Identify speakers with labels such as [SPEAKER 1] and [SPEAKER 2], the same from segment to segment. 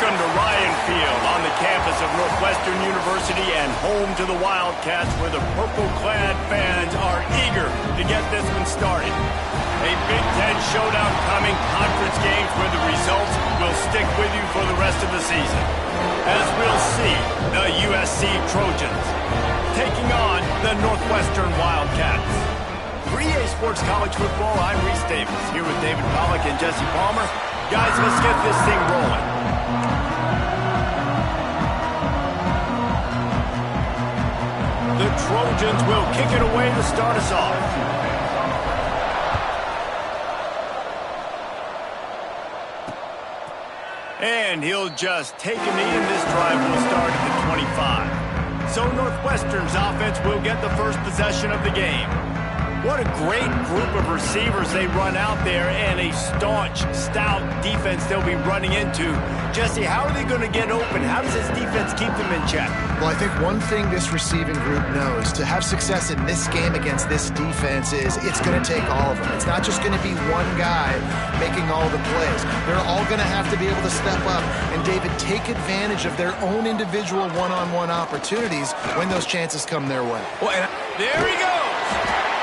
[SPEAKER 1] Welcome to Ryan Field on the campus of Northwestern University and home to the Wildcats, where the purple-clad fans are eager to get this one started. A Big Ten showdown coming, conference games where the results will stick with you for the rest of the season. As we'll see, the USC Trojans taking on the Northwestern Wildcats. For EA Sports College Football, I'm Reese Davis, here with David Pollack and Jesse Palmer. Guys, let's get this thing rolling. The Trojans will kick it away to start us off. And he'll just take a knee, and this drive will start at the 25. So Northwestern's offense will get the first possession of the game. What a great group of receivers they run out there, and a staunch, stout defense they'll be running into. Jesse, how are they going to get open? How does this defense keep them in check?
[SPEAKER 2] Well, I think one thing this receiving group knows to have success in this game against this defense is it's going to take all of them. It's not just going to be one guy making all the plays. They're all going to have to be able to step up and, David, take advantage of their own individual one-on-one opportunities when those chances come their way.
[SPEAKER 1] Well, and there he goes.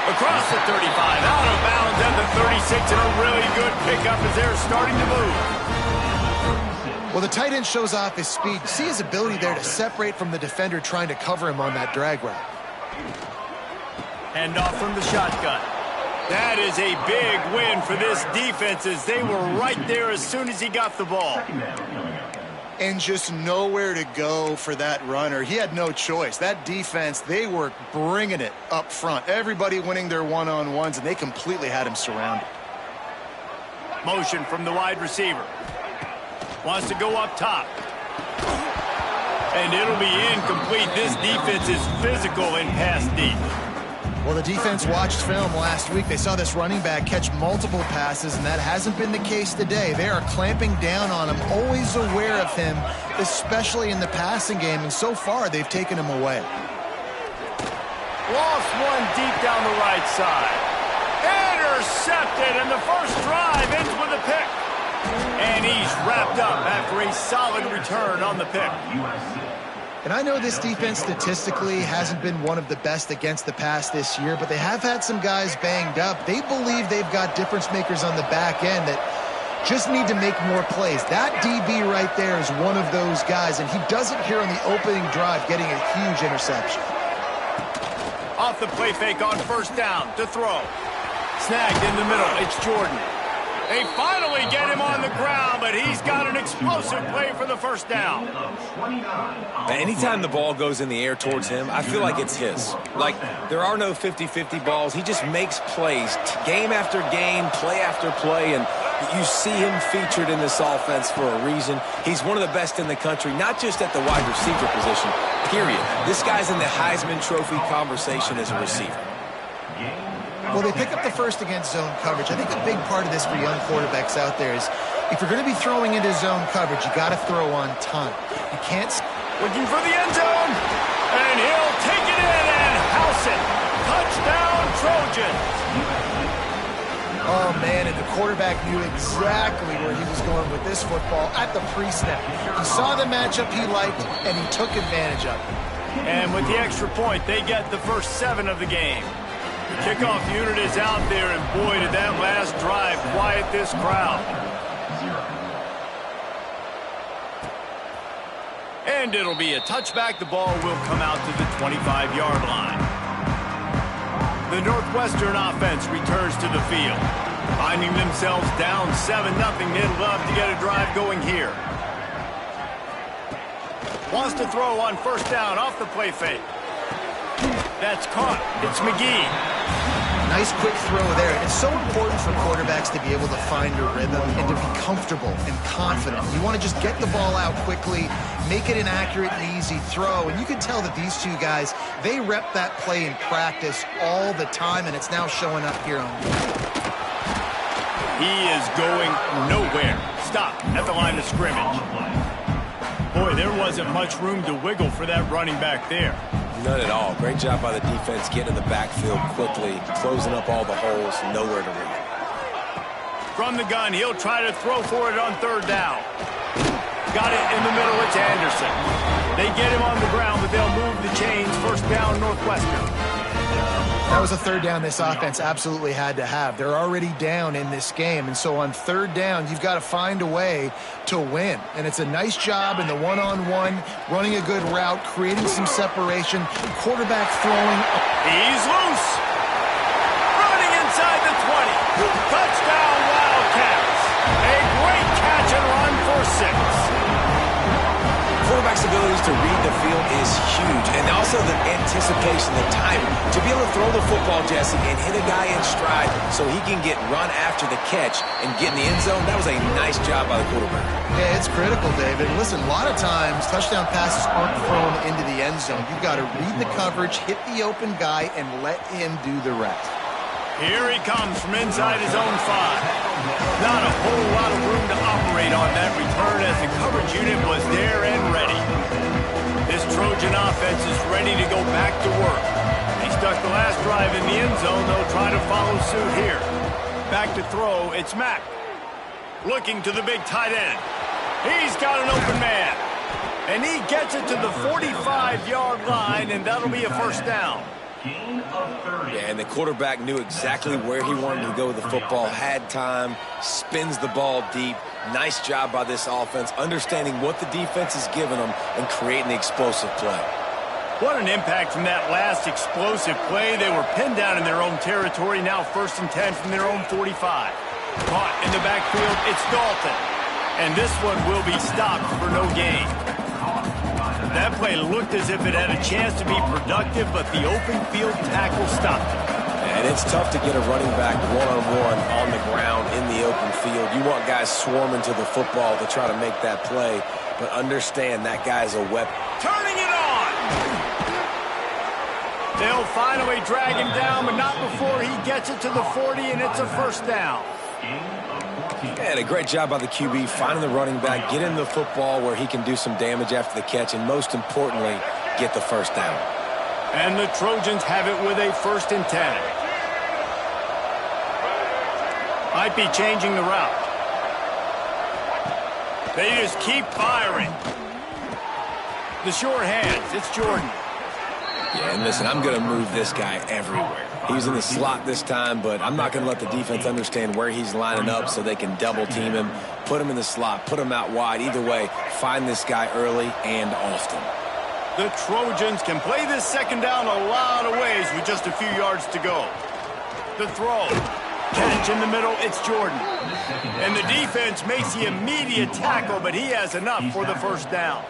[SPEAKER 1] Across the 35, out of bounds at the 36, and a really good pickup as they're starting to move.
[SPEAKER 2] Well, the tight end shows off his speed. See his ability there to separate from the defender trying to cover him on that drag route.
[SPEAKER 1] Hand off from the shotgun. That is a big win for this defense, as they were right there as soon as he got the ball.
[SPEAKER 2] And just nowhere to go for that runner. He had no choice. That defense, they were bringing it up front. Everybody winning their one-on-ones, and they completely had him surrounded.
[SPEAKER 1] Motion from the wide receiver. Wants to go up top. And it'll be incomplete. This defense is physical in pass deep.
[SPEAKER 2] Well, the defense watched film last week. They saw this running back catch multiple passes, and that hasn't been the case today. They are clamping down on him, always aware of him, especially in the passing game, and so far they've taken him away.
[SPEAKER 1] Lost one deep down the right side. Intercepted, and the first drive ends with a pick. And he's wrapped up after a solid return on the pick.
[SPEAKER 2] And I know this defense statistically hasn't been one of the best against the pass this year, but they have had some guys banged up. They believe they've got difference makers on the back end that just need to make more plays. That DB right there is one of those guys, and he does it here on the opening drive, getting a huge interception.
[SPEAKER 1] Off the play fake on first down to throw. Snagged in the middle. It's Jordan. They finally get him on the ground, but he's got an explosive play for the first down.
[SPEAKER 3] Anytime the ball goes in the air towards him, I feel like it's his. Like, there are no 50-50 balls. He just makes plays, game after game, play after play, and you see him featured in this offense for a reason. He's one of the best in the country, not just at the wide receiver position, period. This guy's in the Heisman Trophy conversation as a receiver.
[SPEAKER 2] Well, they pick up the first against zone coverage. I think a big part of this for young quarterbacks out there is if you're going to be throwing into zone coverage, you got to throw on time. You can't...
[SPEAKER 1] Looking for the end zone, and he'll take it in and house it. Touchdown, Trojans.
[SPEAKER 2] Oh, man, and the quarterback knew exactly where he was going with this football at the pre-snap. He saw the matchup he liked, and he took advantage of it.
[SPEAKER 1] And with the extra point, they get the first 7 of the game. The kickoff unit is out there, and boy, did that last drive quiet this crowd. And it'll be a touchback. The ball will come out to the 25-yard line. The Northwestern offense returns to the field. Finding themselves down 7-0, they'd love to get a drive going here. Wants to throw on first down off the play fake. That's caught. It's McGee.
[SPEAKER 2] Nice quick throw there. It's so important for quarterbacks to be able to find a rhythm and to be comfortable and confident. You want to just get the ball out quickly, make it an accurate and easy throw. And you can tell that these two guys, they rep that play in practice all the time, and it's now showing up here on game.
[SPEAKER 1] He is going nowhere. Stop at the line of scrimmage. Boy, there wasn't much room to wiggle for that running back there.
[SPEAKER 3] None at all. Great job by the defense getting in the backfield quickly, closing up all the holes, nowhere to run.
[SPEAKER 1] From the gun, he'll try to throw for it on third down. Got it in the middle. It's Anderson. They get him on the ground, but they'll move the chains. First down, Northwestern.
[SPEAKER 2] That was a third down this offense absolutely had to have. They're already down in this game, and so on third down, you've got to find a way to win. And it's a nice job in the one-on-one, running a good route, creating some separation, quarterback throwing.
[SPEAKER 1] He's loose. Running inside the 20. Touchdown, Wildcats. A great catch and run for 6.
[SPEAKER 3] Quarterback's abilities to read the field is huge, and also the anticipation, the timing. To be able to throw the football, Jesse, and hit a guy in stride so he can get run after the catch and get in the end zone, that was a nice job by the quarterback.
[SPEAKER 2] Yeah, it's critical, David. Listen, a lot of times touchdown passes aren't thrown into the end zone. You've got to read the coverage, hit the open guy, and let him do the rest.
[SPEAKER 1] Here he comes from inside his own 5. Not a whole lot of room to operate on that return as the coverage unit was there and ready. This Trojan offense is ready to go back to work. He stuck the last drive in the end zone. They'll try to follow suit here. Back to throw, it's Mack. Looking to the big tight end. He's got an open man. And he gets it to the 45-yard line, and that'll be a first down.
[SPEAKER 3] Yeah, and the quarterback knew exactly where he wanted to go with the football, had time, spins the ball deep. Nice job by this offense, understanding what the defense is giving them and creating the explosive play.
[SPEAKER 1] What an impact from that last explosive play. They were pinned down in their own territory, now 1st and 10 from their own 45. Caught in the backfield, it's Dalton. And this one will be stopped for no gain. That play looked as if it had a chance to be productive, but the open field tackle stopped it.
[SPEAKER 3] And it's tough to get a running back one-on-one on the ground in the open field. You want guys swarming to the football to try to make that play, but understand that guy's a weapon.
[SPEAKER 1] Turning it on! They'll finally drag him down, but not before he gets it to the 40, and it's a first down.
[SPEAKER 3] And a great job by the QB finding the running back, getting the football where he can do some damage after the catch, and most importantly, get the first down.
[SPEAKER 1] And the Trojans have it with a 1st and 10. Might be changing the route. They just keep firing. The sure hands, it's Jordan.
[SPEAKER 3] Yeah, and listen, I'm going to move this guy everywhere. He's in the slot this time, but I'm not going to let the defense understand where he's lining up so they can double team him, put him in the slot, put him out wide. Either way, find this guy early and often.
[SPEAKER 1] The Trojans can play this second down a lot of ways with just a few yards to go. The throw. Catch in the middle, it's Jordan. And the defense makes the immediate tackle, but he has enough for the first down.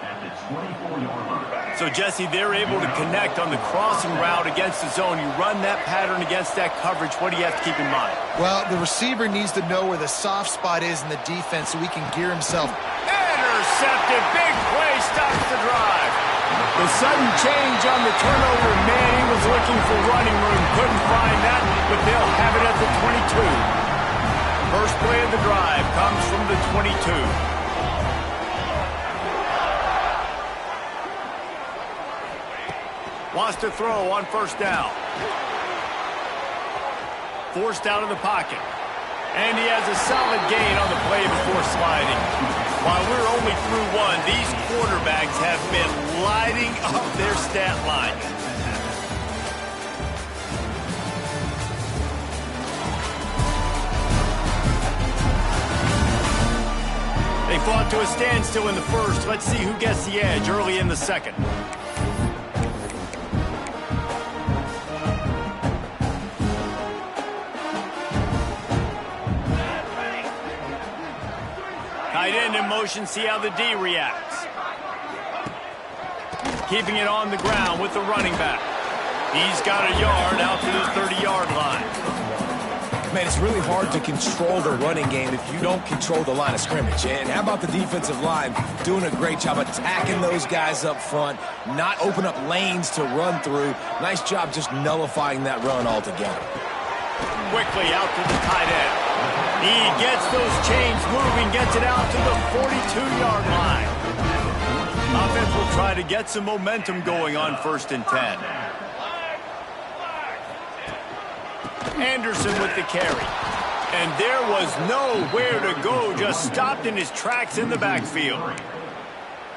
[SPEAKER 1] So, Jesse, they're able to connect on the crossing route against the zone. You run that pattern against that coverage. What do you have to keep in mind?
[SPEAKER 2] Well, the receiver needs to know where the soft spot is in the defense so he can gear himself.
[SPEAKER 1] Intercepted. Big play stops the drive. The sudden change on the turnover. Man, he was looking for running room. Couldn't find that, but they'll have it at the 22. First play of the drive comes from the 22. Wants to throw on first down. Forced out of the pocket. And he has a solid gain on the play before sliding. While we're only through one, these quarterbacks have been lighting up their stat line. They fought to a standstill in the first. Let's see who gets the edge early in the second. Tight end in motion, see how the D reacts. Keeping it on the ground with the running back. He's got a yard out to the 30-yard line.
[SPEAKER 3] Man, it's really hard to control the running game if you don't control the line of scrimmage. And how about the defensive line doing a great job attacking those guys up front, not open up lanes to run through. Nice job just nullifying that run altogether.
[SPEAKER 1] Quickly out to the tight end. He gets those chains moving, gets it out to the 42-yard line. Offense will try to get some momentum going on 1st and 10. Anderson with the carry. And there was nowhere to go, just stopped in his tracks in the backfield.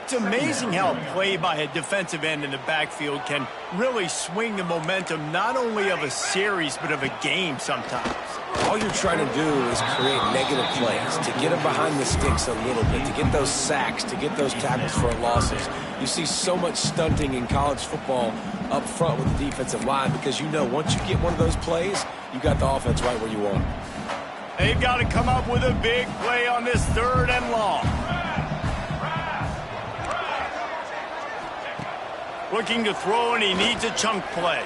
[SPEAKER 1] It's amazing how play by a defensive end in the backfield can really swing the momentum not only of a series but of a game sometimes.
[SPEAKER 3] All you're trying to do is create negative plays, to get them behind the sticks a little bit, to get those sacks, to get those tackles for losses. You see so much stunting in college football up front with the defensive line because you know once you get one of those plays, you got the offense right where you want it.
[SPEAKER 1] They've got to come up with a big play on this 3rd and long. Looking to throw, and he needs a chunk play.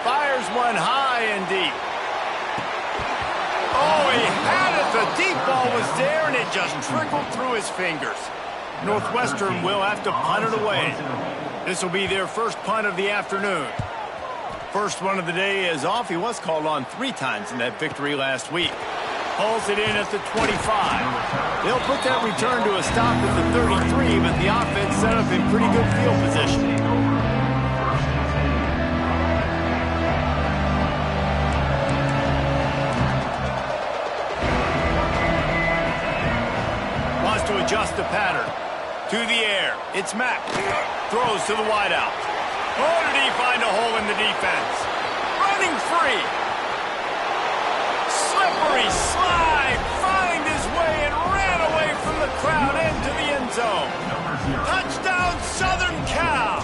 [SPEAKER 1] Fires one high and deep. Oh, he had it. The deep ball was there, and it just trickled through his fingers. Northwestern will have to punt it away. This will be their first punt of the afternoon. First one of the day is off. He was called on 3 times in that victory last week. Hauls it in at the 25. They'll put that return to a stop at the 33, but the offense set up in pretty good field position. Wants to adjust the pattern. To the air. It's Mack. Throws to the wideout. Oh, did he find a hole in the defense? Running free. Slippery slide. Find his way and ran away from the crowd into the end zone. Touchdown, Southern Cal.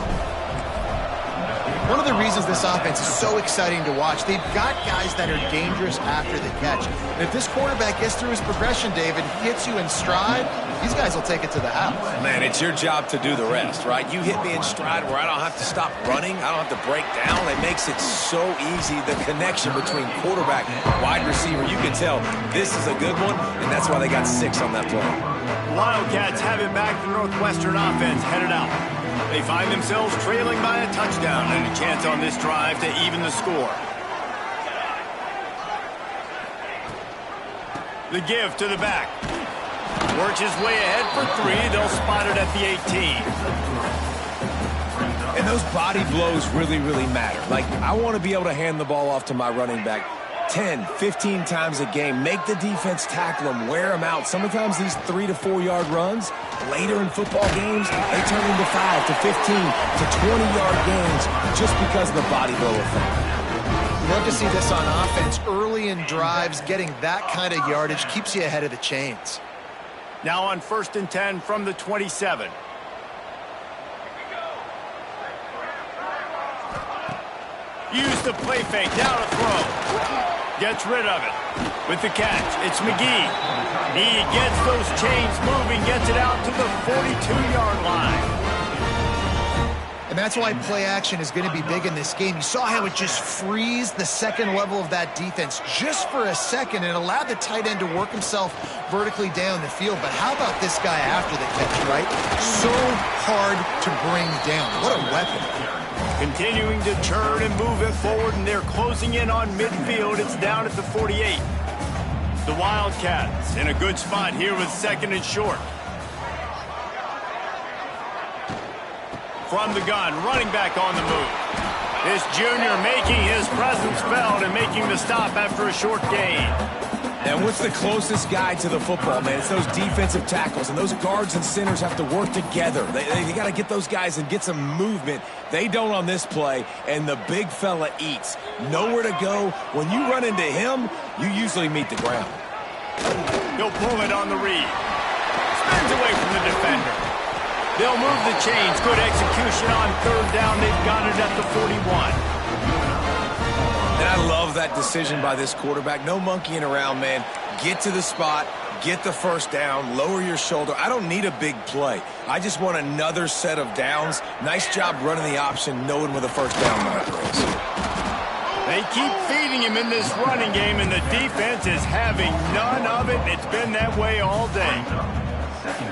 [SPEAKER 2] One of the reasons this offense is so exciting to watch, they've got guys that are dangerous after the catch. And if this quarterback gets through his progression, David, hits you in stride, these guys will take it to the house.
[SPEAKER 3] Man, it's your job to do the rest, right? You hit me in stride where I don't have to stop running. I don't have to break down. It makes it so easy, the connection between quarterback and wide receiver. You can tell this is a good one, and that's why they got 6 on that play.
[SPEAKER 1] The Wildcats have it back. The Northwestern offense headed out. They find themselves trailing by a touchdown and a chance on this drive to even the score. The give to the back. Works his way ahead for 3. They'll spot it at the 18.
[SPEAKER 3] And those body blows really, really matter. Like, I want to be able to hand the ball off to my running back 10, 15 times a game. Make the defense tackle them, wear them out. Sometimes these 3 to 4 yard runs, later in football games, they turn into 5 to 15 to 20-yard games just because of the body blow effect.
[SPEAKER 2] Love to see this on offense. Early in drives, getting that kind of yardage keeps you ahead of the chains.
[SPEAKER 1] Now on 1st and 10 from the 27. Use the play fake, down a throw. Gets rid of it. With the catch, it's McGee. He gets those chains moving, gets it out to the 42-yard line.
[SPEAKER 2] And that's why play action is going to be big in this game. You saw how it just frees the second level of that defense just for a second and allowed the tight end to work himself vertically down the field. But how about this guy after the catch, right? So hard to bring down. What a weapon.
[SPEAKER 1] Continuing to turn and move it forward, and they're closing in on midfield. It's down at the 48. The Wildcats in a good spot here with 2nd and short. From the gun, running back on the move. This junior making his presence felt and making the stop after a short gain.
[SPEAKER 3] And what's the closest guy to the football, man? It's those defensive tackles, and those guards and centers have to work together. They got to get those guys and get some movement. They don't on this play, and the big fella eats. Nowhere to go. When you run into him, you usually meet the ground.
[SPEAKER 1] He'll pull it on the read. Spins away from the defender. They'll move the chains. Good execution on 3rd down. They've got it at the 41.
[SPEAKER 3] And I love that decision by this quarterback. No monkeying around, man. Get to the spot, get the first down, lower your shoulder. I don't need a big play. I just want another set of downs. Nice job running the option, knowing where the first down marker is.
[SPEAKER 1] They keep feeding him in this running game, and the defense is having none of it. It's been that way all day.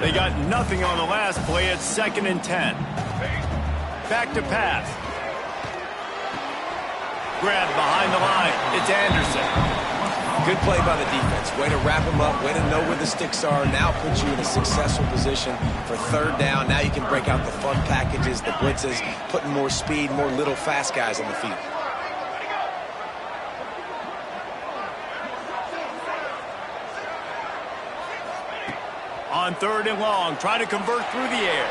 [SPEAKER 1] They got nothing on the last play. It's 2nd and 10. Back to pass. Grab behind the line. It's Anderson.
[SPEAKER 3] Good play by the defense. Way to wrap them up. Way to know where the sticks are. Now puts you in a successful position for 3rd down. Now you can break out the fun packages, the blitzes, putting more speed, more little fast guys on the field.
[SPEAKER 1] On 3rd and long, try to convert through the air.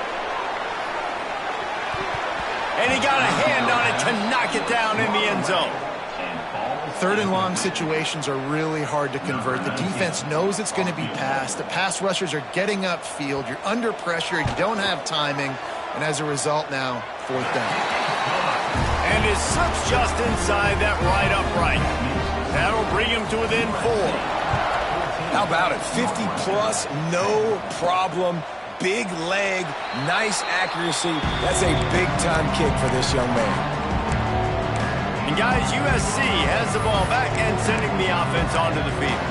[SPEAKER 1] And he got a hand on it to knock it down in the end zone.
[SPEAKER 2] Third and long situations are really hard to convert. The defense knows it's going to be passed. The pass rushers are getting upfield. You're under pressure. You don't have timing. And as a result now, fourth down.
[SPEAKER 1] And it slips just inside that right upright. That'll bring him to within 4.
[SPEAKER 3] How about it? 50-plus, no problem. Big leg, nice accuracy. That's a big-time kick for this young man.
[SPEAKER 1] And guys, USC has the ball back and sending the offense onto the field.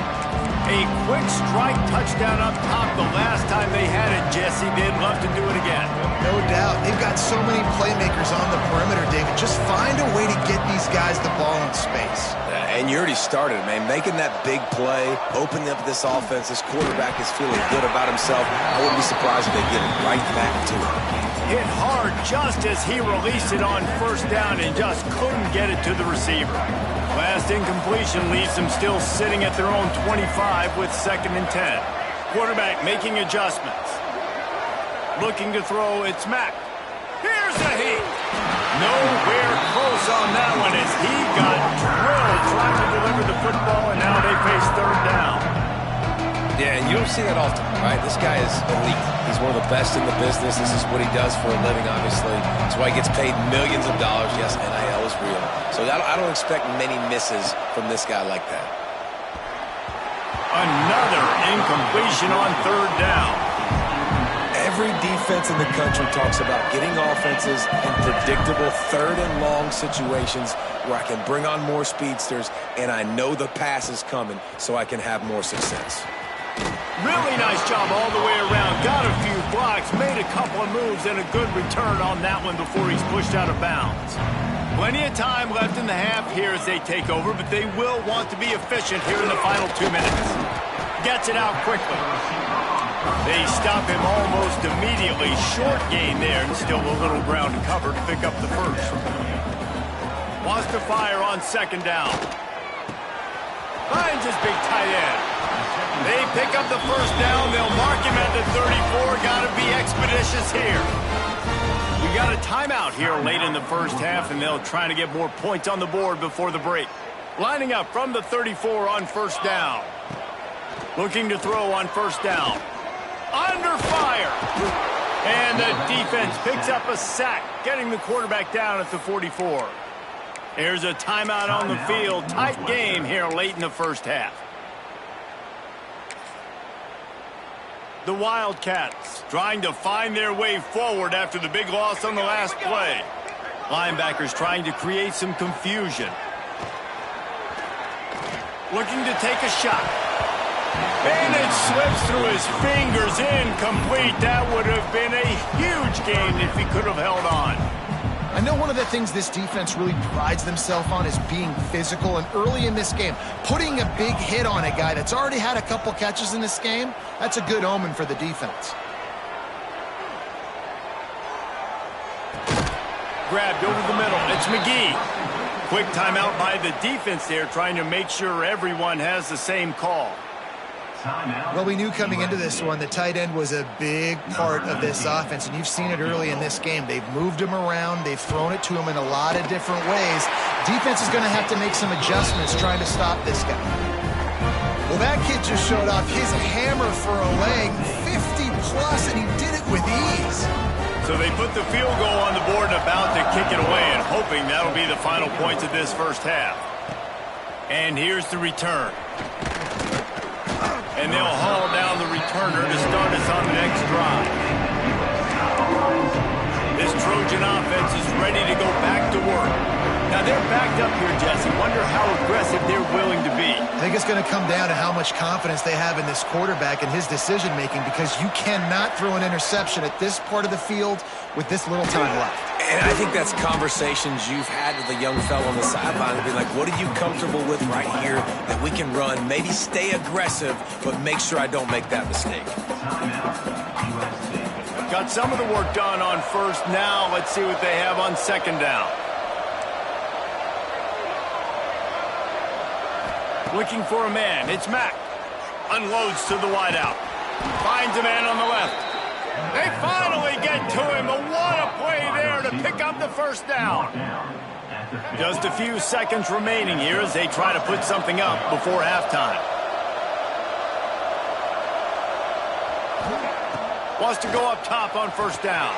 [SPEAKER 1] A quick strike touchdown up top the last time they had it, Jesse. They'd love to do it again.
[SPEAKER 2] No doubt. They've got so many playmakers on the perimeter, David. Just find a way to get these guys the ball in space.
[SPEAKER 3] And you already started, man. Making that big play, opening up this offense. This quarterback is feeling good about himself. I wouldn't be surprised if they get right back to it.
[SPEAKER 1] Hit hard just as he released it on first down and just couldn't get it to the receiver. Last incompletion leaves them still sitting at their own 25 with 2nd and 10. Quarterback making adjustments. Looking to throw, it's Mack. Here's a heat. Nowhere close on that one as he got drilled trying to deliver the football, and now they face 3rd down.
[SPEAKER 3] Yeah, and you don't see that often, right? This guy is elite. He's one of the best in the business. This is what he does for a living, obviously. That's why he gets paid millions of dollars. Yes, NIL is real. So I don't expect many misses from this guy like that.
[SPEAKER 1] Another incompletion on 3rd down.
[SPEAKER 3] Every defense in the country talks about getting offenses in predictable 3rd and long situations where I can bring on more speedsters and I know the pass is coming so I can have more success.
[SPEAKER 1] Really nice job all the way around. Got a few blocks, made a couple of moves, and a good return on that one before he's pushed out of bounds. Plenty of time left in the half here as they take over, but they will want to be efficient here in the final 2 minutes. Gets it out quickly. They stop him almost immediately. Short gain there, and still a little ground to cover to pick up the first. Wants to fire on 2nd down. Finds his big tight end. They pick up the first down. They'll mark him at the 34. Got to be expeditious here. We got a timeout here late in the first half, and they'll try to get more points on the board before the break. Lining up from the 34 on 1st down. Looking to throw on 1st down. Under fire. And the defense picks up a sack, getting the quarterback down at the 44. There's a timeout on the field. Tight game here late in the first half. The Wildcats trying to find their way forward after the big loss on the last play. Linebackers trying to create some confusion. Looking to take a shot. And it slips through his fingers, incomplete. That would have been a huge gain if he could have held on.
[SPEAKER 2] I know one of the things this defense really prides themselves on is being physical, and early in this game, putting a big hit on a guy that's already had a couple catches in this game, that's a good omen for the defense.
[SPEAKER 1] Grabbed over the middle. It's McGee. Quick timeout by the defense there, trying to make sure everyone has the same call.
[SPEAKER 2] Well, we knew coming into this one the tight end was a big part of this offense, and you've seen it early in this game. They've moved him around. They've thrown it to him in a lot of different ways. Defense is going to have to make some adjustments trying to stop this guy. Well, that kid just showed off his hammer for a leg, 50-plus, and he did it with ease.
[SPEAKER 1] So they put the field goal on the board and about to kick it away, and hoping that'll be the final points of this first half. And here's the return. And they'll haul down the returner to start us on the next drive. This Trojan offense is ready to go back to work. Now they're backed up here, Jesse. Wonder how aggressive they're willing to be.
[SPEAKER 2] I think it's going to come down to how much confidence they have in this quarterback and his decision-making, because you cannot throw an interception at this part of the field with this little time left.
[SPEAKER 3] And I think that's conversations you've had with a young fellow on the sideline to be like, what are you comfortable with right here that we can run? Maybe stay aggressive, but make sure I don't make that mistake.
[SPEAKER 1] Got some of the work done on first. Now let's see what they have on 2nd down. Looking for a man. It's Mack. Unloads to the wideout. Finds a man on the left. They finally get to him. What a play there to pick up the first down. Just a few seconds remaining here as they try to put something up before halftime. Wants to go up top on first down.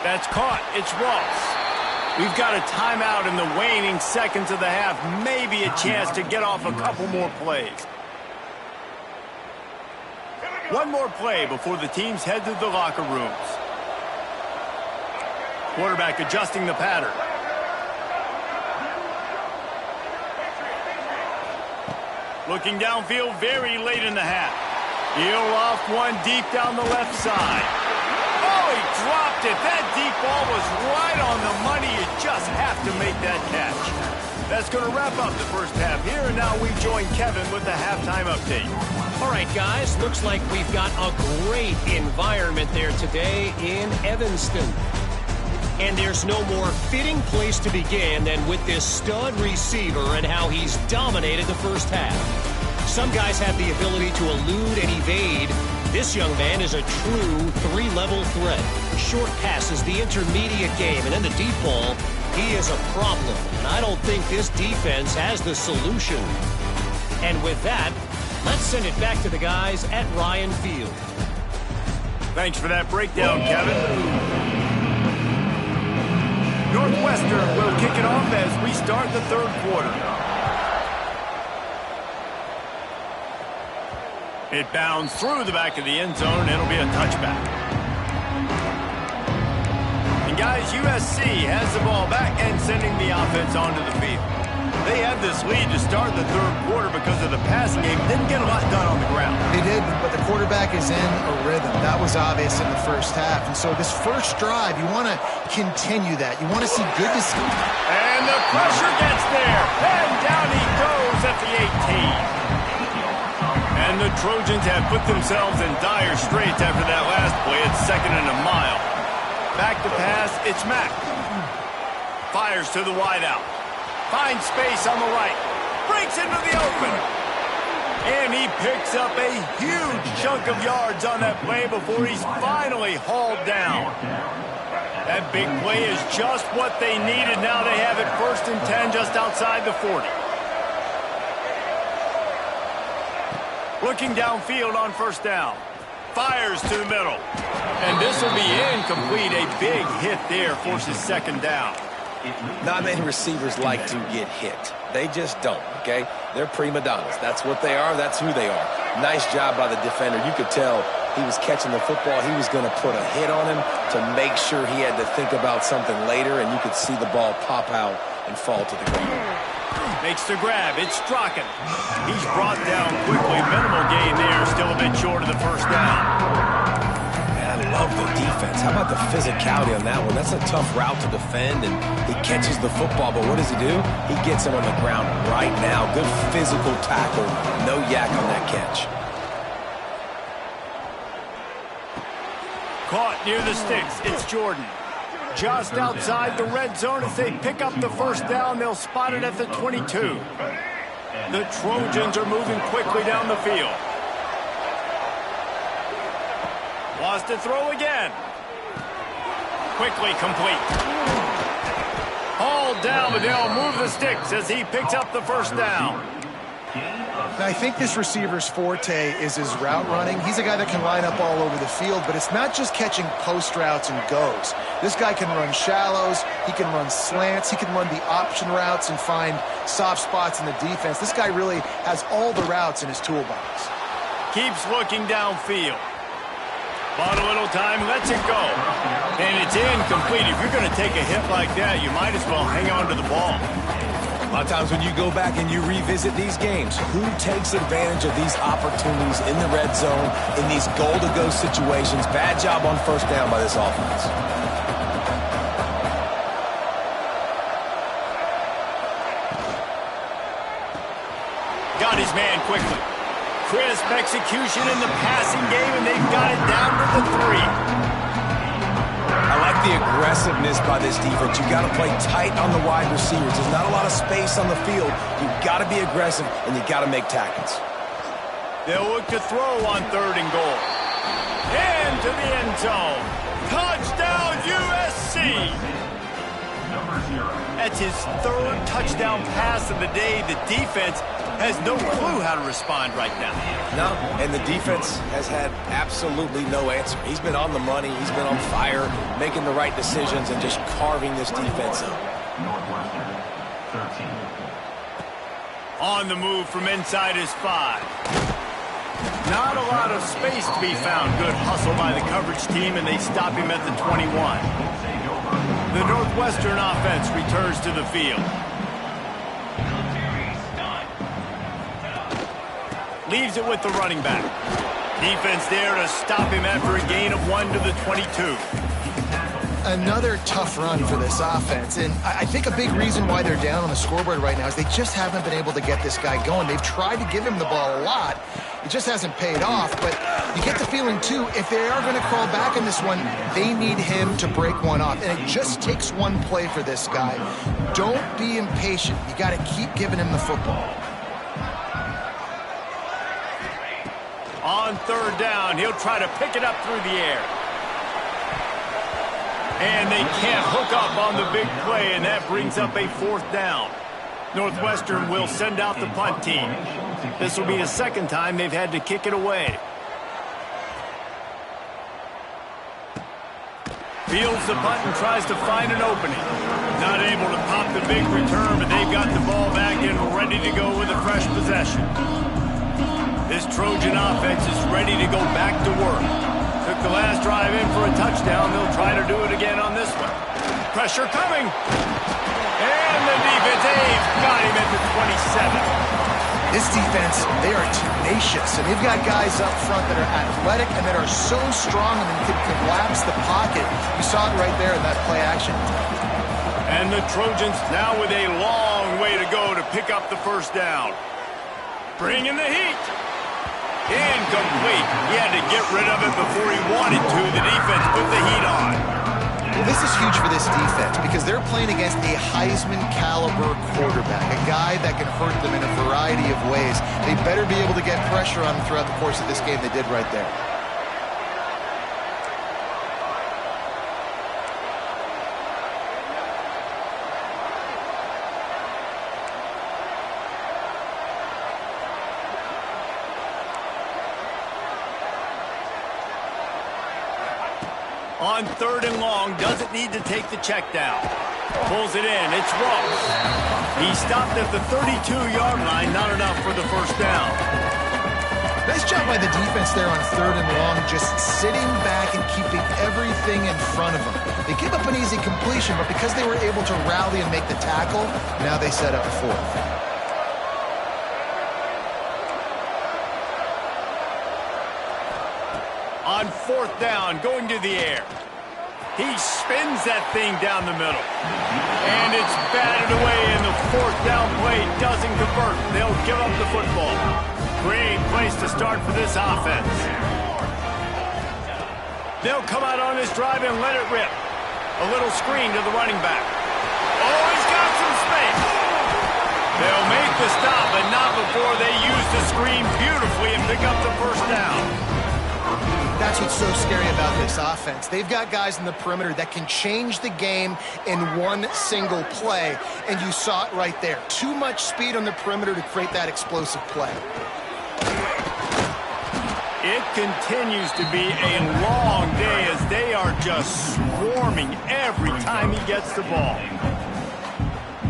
[SPEAKER 1] That's caught. It's Ross. We've got a timeout in the waning seconds of the half. Maybe a chance to get off a couple more plays. One more play before the teams head to the locker rooms. Quarterback adjusting the pattern. Looking downfield very late in the half. He'll off one deep down the left side. Oh, he dropped it. That deep ball was right on the money. You just have to make that catch. That's going to wrap up the first half here, and now we join Kevin with the halftime update.
[SPEAKER 4] All right, guys, looks like we've got a great environment there today in Evanston. And there's no more fitting place to begin than with this stud receiver and how he's dominated the first half. Some guys have the ability to elude and evade. This young man is a true three-level threat. Short passes, the intermediate game, and then the deep ball, he is a problem. And I don't think this defense has the solution. And with that, let's send it back to the guys at Ryan Field.
[SPEAKER 1] Thanks for that breakdown, Kevin. Northwestern will kick it off as we start the third quarter. It bounds through the back of the end zone. It'll be a touchback. And guys, USC has the ball back and sending the offense onto the field. They had this lead to start the third quarter because of the passing game. Didn't get a lot done on the ground.
[SPEAKER 2] They did, but the quarterback is in a rhythm. That was obvious in the first half. And so this first drive, you want to continue that. You want to see good decisions.
[SPEAKER 1] And the pressure gets there. And down he goes at the 18. And the Trojans have put themselves in dire straits after that last play. It's second and a mile. Back to pass, it's Mack. Fires to the wideout. Finds space on the right. Breaks into the open. And he picks up a huge chunk of yards on that play before he's finally hauled down. That big play is just what they needed. Now they have it 1st and 10 just outside the 40. Looking downfield on first down. Fires to the middle. And this will be incomplete. A big hit there forces second down.
[SPEAKER 3] Not many receivers like to get hit. They just don't, okay? They're prima donnas. That's what they are. That's who they are. Nice job by the defender. You could tell he was catching the football. He was going to put a hit on him to make sure he had to think about something later, and you could see the ball pop out and fall to the ground.
[SPEAKER 1] Makes the grab. It's Strachan. He's brought down quickly. Minimal gain there. Still a bit short of the first down.
[SPEAKER 3] Man, I love the defense. How about the physicality on that one? That's a tough route to defend, and he catches the football, but what does he do? He gets him on the ground right now. Good physical tackle. No yak on that catch.
[SPEAKER 1] Caught near the sticks. It's Jordan. Just outside the red zone as they pick up the first down. They'll spot it at the 22. The Trojans are moving quickly down the field. Lost to throw again. Quickly complete. Hauled down, but they'll move the sticks as he picks up the first down.
[SPEAKER 2] Now, I think this receiver's forte is his route running. He's a guy that can line up all over the field, but it's not just catching post routes and goes. This guy can run shallows, he can run slants, he can run the option routes and find soft spots in the defense. This guy really has all the routes in his toolbox.
[SPEAKER 1] Keeps looking downfield. Bought a little time, lets it go. And it's incomplete. If you're going to take a hit like that, you might as well hang on to the ball.
[SPEAKER 3] A lot of times when you go back and you revisit these games, who takes advantage of these opportunities in the red zone, in these goal-to-go situations? Bad job on first down by this offense.
[SPEAKER 1] Got his man quickly. Crisp execution in the passing game, and they've got it down to the 3.
[SPEAKER 3] I like the aggressiveness by this defense. You've got to play tight on the wide receivers. There's not a lot of space on the field. You've got to be aggressive, and you've got to make tackles.
[SPEAKER 1] They'll look to throw on 3rd and goal. And to the end zone. Touchdown, USC! That's his third touchdown pass of the day. The defense has no clue how to respond right now.
[SPEAKER 3] No, and the defense has had absolutely no answer. He's been on the money. He's been on fire, making the right decisions, and just carving this defense up.
[SPEAKER 1] On the move from inside his 5. Not a lot of space to be found. Good hustle by the coverage team, and they stop him at the 21. The Northwestern offense returns to the field. Leaves it with the running back. Defense there to stop him after a gain of 1 to the 22.
[SPEAKER 2] Another tough run for this offense, and I think a big reason why they're down on the scoreboard right now is they just haven't been able to get this guy going. They've tried to give him the ball a lot. It just hasn't paid off, but you get the feeling, too, if they are going to crawl back in this one, they need him to break one off, and it just takes one play for this guy. Don't be impatient. You got to keep giving him the football.
[SPEAKER 1] On third down, he'll try to pick it up through the air. And they can't hook up on the big play, and that brings up a 4th down. Northwestern will send out the punt team. This will be the second time they've had to kick it away. Fields the punt and tries to find an opening. Not able to pop the big return, but they've got the ball back and ready to go with a fresh possession. This Trojan offense is ready to go back to work. Took the last drive in for a touchdown. They'll try to do it again on this one. Pressure coming. And the defense, they've got him at the 27.
[SPEAKER 2] This defense, they are tenacious, and they've got guys up front that are athletic and that are so strong and can collapse the pocket. You saw it right there in that play action.
[SPEAKER 1] And the Trojans now with a long way to go to pick up the first down. Bring in the heat. Incomplete. He had to get rid of it before he wanted to. The defense put the heat on.
[SPEAKER 2] Well, this is huge for this defense because they're playing against a Heisman-caliber quarterback, a guy that can hurt them in a variety of ways. They better be able to get pressure on him throughout the course of this game. They did right there.
[SPEAKER 1] On third and long, doesn't need to take the check down. Pulls it in, it's Ross. He stopped at the 32-yard line, not enough for the first down.
[SPEAKER 2] Nice job by the defense there on third and long, just sitting back and keeping everything in front of them. They give up an easy completion, but because they were able to rally and make the tackle, now they set up fourth.
[SPEAKER 1] On fourth down, going to the air. He spins that thing down the middle. And it's batted away, and the fourth down play doesn't convert. They'll give up the football. Great place to start for this offense. They'll come out on this drive and let it rip. A little screen to the running back. Oh, he's got some space. They'll make the stop, but not before they use the screen beautifully and pick up the first down.
[SPEAKER 2] That's what's so scary about this offense. They've got guys in the perimeter that can change the game in one single play, and you saw it right there. Too much speed on the perimeter to create that explosive play.
[SPEAKER 1] It continues to be a long day as they are just swarming every time he gets the ball.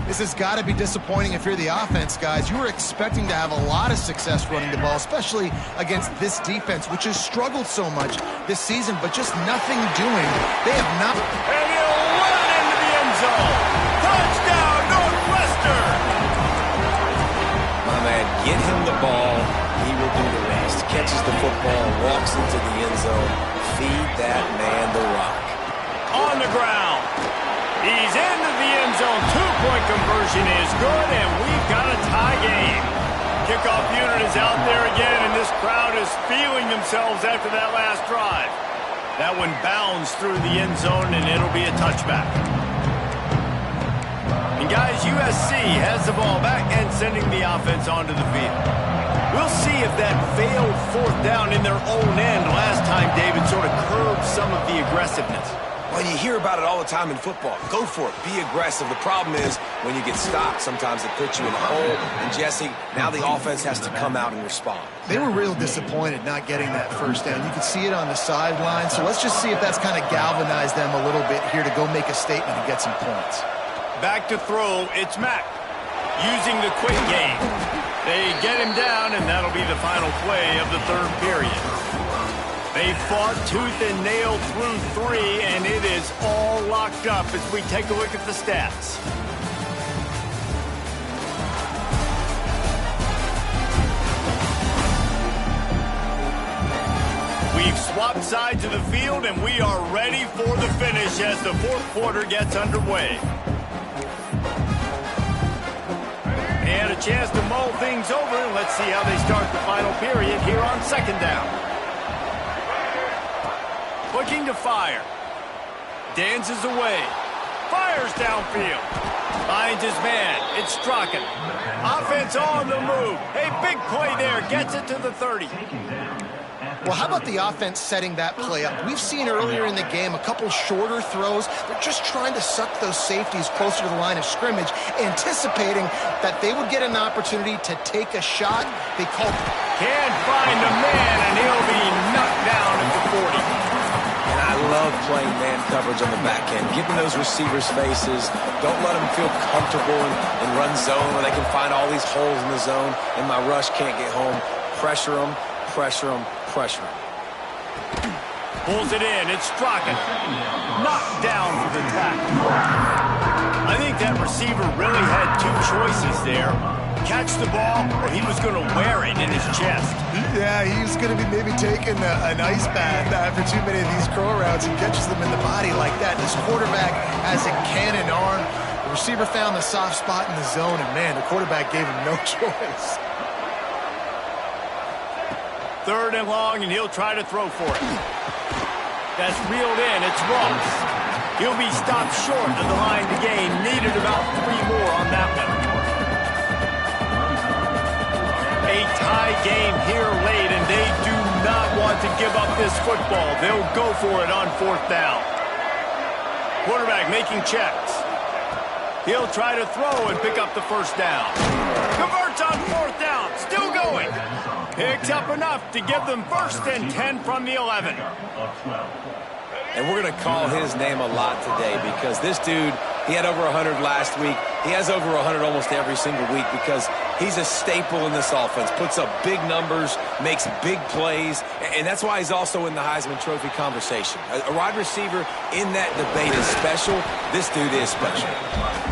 [SPEAKER 2] This has got to be disappointing if you're the offense, guys. You were expecting to have a lot of success running the ball, especially against this defense, which has struggled so much this season, but just nothing doing. They have not.
[SPEAKER 1] And he'll run into the end zone. Touchdown, Northwestern!
[SPEAKER 3] My man, get him the ball. He will do the rest. Catches the football, walks into the end zone. Feed that man the rock.
[SPEAKER 1] On the ground. He's into the end zone. Two-point conversion is good, and we've got a tie game. Kickoff unit is out there again, and this crowd is feeling themselves after that last drive. That one bounds through the end zone, and it'll be a touchback. And guys, USC has the ball back and sending the offense onto the field. We'll see if that failed fourth down in their own end last time, David, sort of curved aggressiveness.
[SPEAKER 3] Well, you hear about it all the time in football. Go for it. Be aggressive. The problem is when you get stopped, sometimes it puts you in a hole. And, Jesse, now the offense has to come out and respond.
[SPEAKER 2] They were real disappointed not getting that first down. You could see it on the sideline. So let's just see if that's kind of galvanized them a little bit here to go make a statement and get some points.
[SPEAKER 1] Back to throw, it's Mack using the quick game. They get him down, and that'll be the final play of the third period. They fought tooth and nail through 3, and it is all locked up as we take a look at the stats. We've swapped sides of the field, and we are ready for the finish as the fourth quarter gets underway. They had a chance to mull things over, and let's see how they start the final period here on second down. Looking to fire. Dances away. Fires downfield. Finds his man. It's Strachan. Offense on the move. A big play there. Gets it to the 30.
[SPEAKER 2] Well, how about the offense setting that play up? We've seen earlier in the game a couple shorter throws. They're just trying to suck those safeties closer to the line of scrimmage, anticipating that they would get an opportunity to take a shot. They called.
[SPEAKER 1] Can't find a man, and he'll be knocked down at the 40.
[SPEAKER 3] And I love playing man coverage on the back end, giving those receivers faces. Don't let them feel comfortable in run zone where they can find all these holes in the zone and my rush can't get home. Pressure them, pressure them, pressure them.
[SPEAKER 1] Pulls it in. It's Strachan. Knocked down for the tackle. I think that receiver really had two choices there. Catch the ball, or he was going to wear it in his chest.
[SPEAKER 2] Yeah, he's going to be maybe taking an ice bath after too many of these curl routes and catches them in the body like that. This quarterback has a cannon arm. The receiver found the soft spot in the zone, and, man, the quarterback gave him no choice.
[SPEAKER 1] Third and long, and he'll try to throw for it. That's reeled in. It's Ross. He'll be stopped short of the line to gain. Needed about 3 more on that one. A tie game here late, and they do not want to give up this football. They'll go for it on fourth down. Quarterback making checks. He'll try to throw and pick up the first down. Converts on fourth down. Still going. Picks up enough to give them first and 10 from the 11.
[SPEAKER 3] And we're going to call his name a lot today because this dude, he had over 100 last week. He has over 100 almost every single week because he's a staple in this offense. Puts up big numbers, makes big plays, and that's why he's also in the Heisman Trophy conversation. A wide receiver in that debate is special. This dude is special.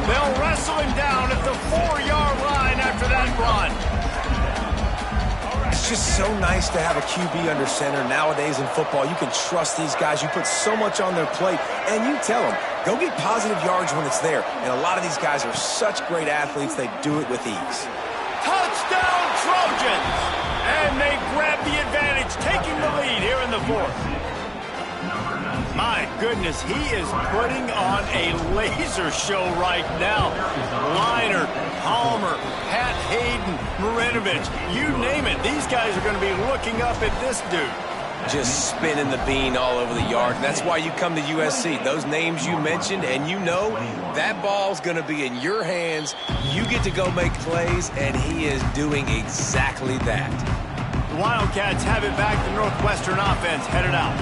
[SPEAKER 1] They'll wrestle him down at the 4-yard line after that run.
[SPEAKER 3] It's just so nice to have a QB under center. Nowadays in football, you can trust these guys. You put so much on their plate, and you tell them, go get positive yards when it's there. And a lot of these guys are such great athletes, they do it with ease.
[SPEAKER 1] Touchdown, Trojans! And they grab the advantage, taking the lead here in the fourth. My goodness, he is putting on a laser show right now. Leinart, Palmer, Pat Hayden, Marinovich, you name it. These guys are going to be looking up at this dude.
[SPEAKER 3] Just spinning the bean all over the yard. And that's why you come to USC. Those names you mentioned, and you know that ball's going to be in your hands. You get to go make plays, and he is doing exactly that.
[SPEAKER 1] The Wildcats have it back. The Northwestern offense headed out.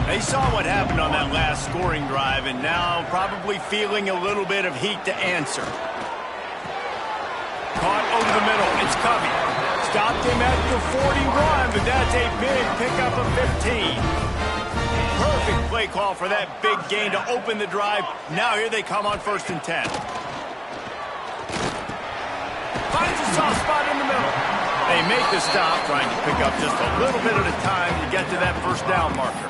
[SPEAKER 1] They saw what happened on that last scoring drive, and now probably feeling a little bit of heat to answer. Caught over the middle. It's Covey. Stopped him at the 41, but that's a big pickup of 15. Perfect play call for that big gain to open the drive. Now here they come on first and 10. Finds a soft spot in the middle. They make the stop, trying to pick up just a little bit at a time to get to that first down marker.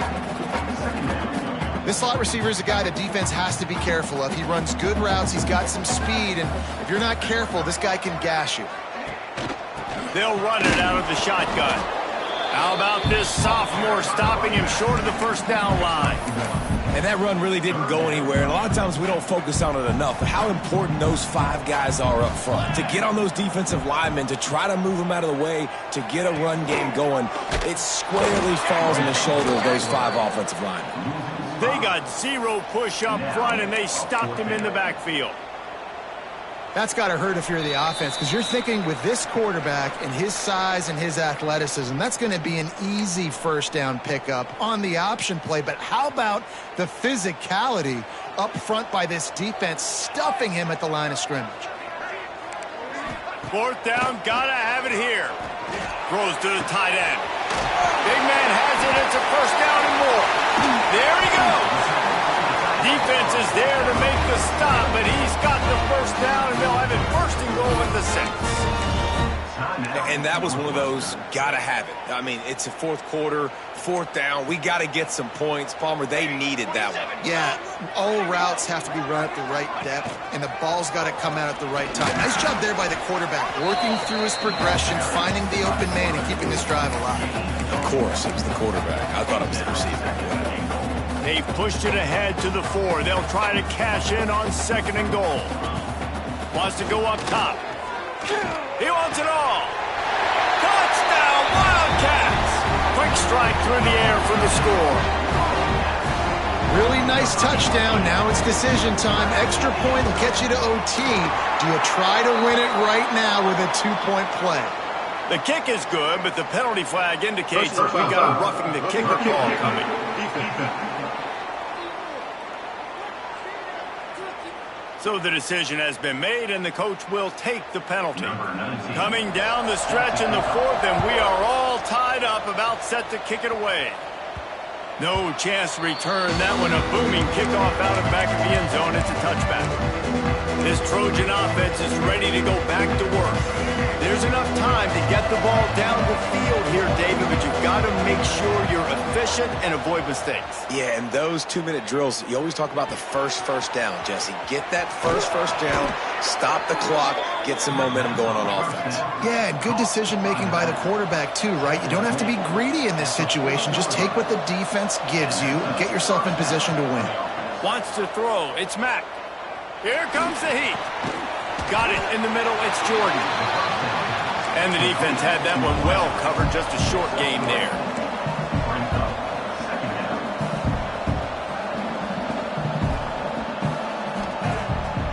[SPEAKER 2] This slot receiver is a guy the defense has to be careful of. He runs good routes. He's got some speed, and if you're not careful, this guy can gash you.
[SPEAKER 1] They'll run it out of the shotgun. How about this sophomore stopping him short of the first down line?
[SPEAKER 3] And that run really didn't go anywhere. And a lot of times we don't focus on it enough, but how important those 5 guys are up front. To get on those defensive linemen, to try to move them out of the way, to get a run game going, it squarely falls on the shoulder of those 5 offensive linemen.
[SPEAKER 1] They got zero push up front, and they stopped him in the backfield.
[SPEAKER 2] That's got to hurt if you're the offense, because you're thinking with this quarterback and his size and his athleticism, that's going to be an easy first down pickup on the option play. But how about the physicality up front by this defense, stuffing him at the line of scrimmage?
[SPEAKER 1] Fourth down, gotta have it here. Throws to the tight end. Big man has it. It's a first down and more. There he goes. Defense is there to make the stop, but he's got the first down, and they'll have it first and goal at the 6.
[SPEAKER 3] And that was one of those gotta have it. I mean, it's a fourth quarter, fourth down. We got to get some points. Palmer, they needed that one.
[SPEAKER 2] Yeah, all routes have to be run at the right depth, and the ball's got to come out at the right time. Nice job there by the quarterback, working through his progression, finding the open man, and keeping this drive alive.
[SPEAKER 3] Of course, it was the quarterback. I thought it was the receiver.
[SPEAKER 1] They pushed it ahead to the 4. They'll try to cash in on 2nd and goal. Wants to go up top. He wants it all. Touchdown, Wildcats! Quick strike through the air for the score.
[SPEAKER 2] Really nice touchdown. Now it's decision time. Extra point will get you to OT. Do you try to win it right now with a 2-point play?
[SPEAKER 1] The kick is good, but the penalty flag indicates that we've got a roughing the kicker call coming. So the decision has been made, and the coach will take the penalty. Coming down the stretch in the 4th, and we are all tied up, about set to kick it away. No chance to return that one. A booming kickoff out of back of the end zone. It's a touchback. This Trojan offense is ready to go back to work. There's enough time to get the ball down the field here, David, but you've got to make sure you're efficient and avoid mistakes.
[SPEAKER 3] Yeah, and those 2-minute drills, you always talk about the first down, Jesse. Get that first down, stop the clock, get some momentum going on offense.
[SPEAKER 2] Yeah, and good decision-making by the quarterback, too, right? You don't have to be greedy in this situation. Just take what the defense gives you and get yourself in position to win.
[SPEAKER 1] Wants to throw. It's Mack. Here comes the heat. Got it in the middle. It's Jordan. And the defense had that one well covered. Just a short game there.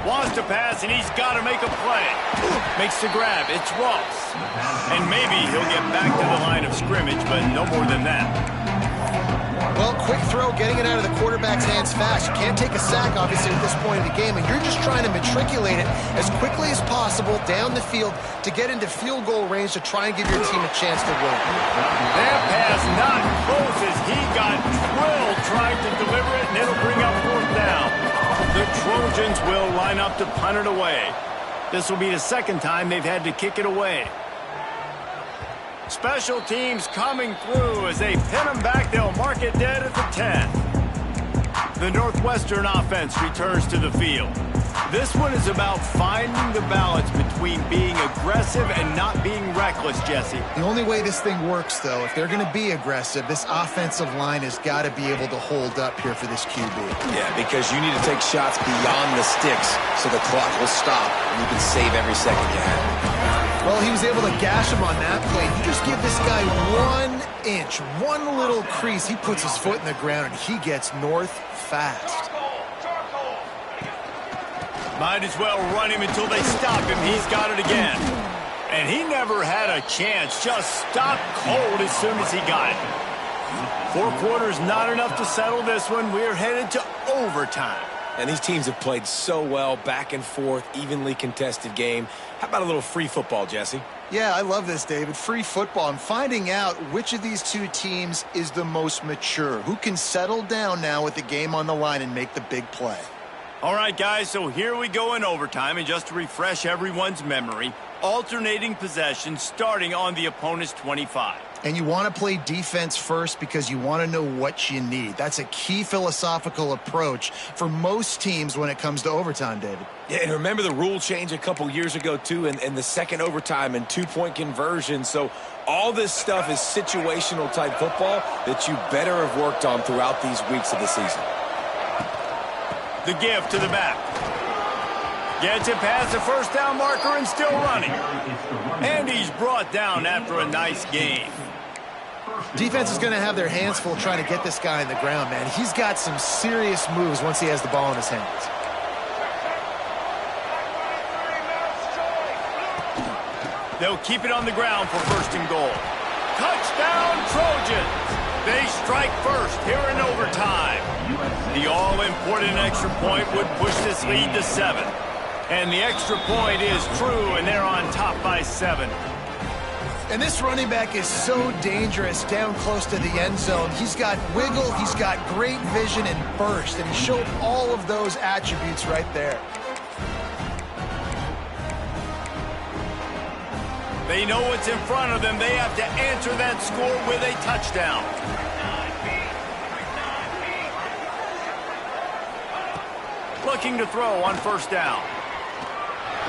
[SPEAKER 1] Wants to pass, and he's got to make a play. Makes the grab. It's Ross. And maybe he'll get back to the line of scrimmage, but no more than that.
[SPEAKER 2] Well, quick throw, getting it out of the quarterback's hands fast. You can't take a sack, obviously, at this point in the game, and you're just trying to matriculate it as quickly as possible down the field to get into field goal range to try and give your team a chance to win.
[SPEAKER 1] That pass not close as he got drilled trying to deliver it, and it'll bring up 4th down. The Trojans will line up to punt it away. This will be the 2nd time they've had to kick it away. Special teams coming through as they pin them back. They'll mark it dead at the 10. The Northwestern offense returns to the field. This one is about finding the balance between being aggressive and not being reckless, Jesse.
[SPEAKER 2] The only way this thing works, though, if they're going to be aggressive, this offensive line has got to be able to hold up here for this QB.
[SPEAKER 3] Yeah, because you need to take shots beyond the sticks so the clock will stop and you can save every second you have.
[SPEAKER 2] Well, he was able to gash him on that play. You just give this guy 1 inch, one little crease, he puts his foot in the ground, and he gets north fast.
[SPEAKER 1] Might as well run him until they stop him. He's got it again. And he never had a chance. Just stopped cold as soon as he got it. 4 quarters, not enough to settle this one. We're headed to overtime.
[SPEAKER 3] And these teams have played so well, back and forth, evenly contested game. How about a little free football, Jesse?
[SPEAKER 2] Yeah, I love this, David. Free football. I'm finding out which of these 2 teams is the most mature, who can settle down now with the game on the line and make the big play.
[SPEAKER 1] All right, guys, so here we go in overtime, and just to refresh everyone's memory, alternating possession starting on the opponent's 25.
[SPEAKER 2] And you want to play defense first because you want to know what you need. That's a key philosophical approach for most teams when it comes to overtime, David.
[SPEAKER 3] Yeah, and remember the rule change a couple years ago, too, and the second overtime and 2-point conversion. So all this stuff is situational type football that you better have worked on throughout these weeks of the season.
[SPEAKER 1] The give to the back. Gets it past the first down marker and still running. And he's brought down after a nice game.
[SPEAKER 2] Defense is going to have their hands full trying to get this guy on the ground, man. He's got some serious moves once he has the ball in his hands.
[SPEAKER 1] They'll keep it on the ground for 1st and goal. Touchdown, Trojans! They strike first here in overtime. The all-important extra point would push this lead to 7. And the extra point is true, and they're on top by 7.
[SPEAKER 2] And this running back is so dangerous down close to the end zone. He's got wiggle, he's got great vision and burst, and he showed all of those attributes right there.
[SPEAKER 1] They know what's in front of them. They have to answer that score with a touchdown. Looking to throw on 1st down.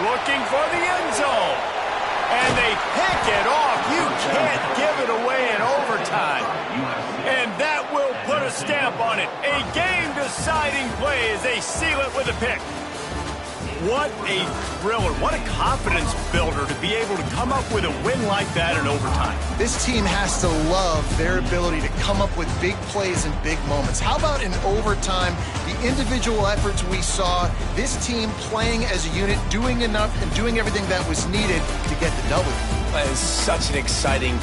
[SPEAKER 1] Looking for the end zone. And they pick it off. You can't give it away in overtime. And that will put a stamp on it. A game-deciding play as they seal it with a pick. What a thriller. What a confidence builder to be able to come up with a win like that in overtime.
[SPEAKER 2] This team has to love their ability to come up with big plays and big moments. How about in overtime, the individual efforts we saw, this team playing as a unit, doing enough and doing everything that was needed to get the W.
[SPEAKER 3] That is such an exciting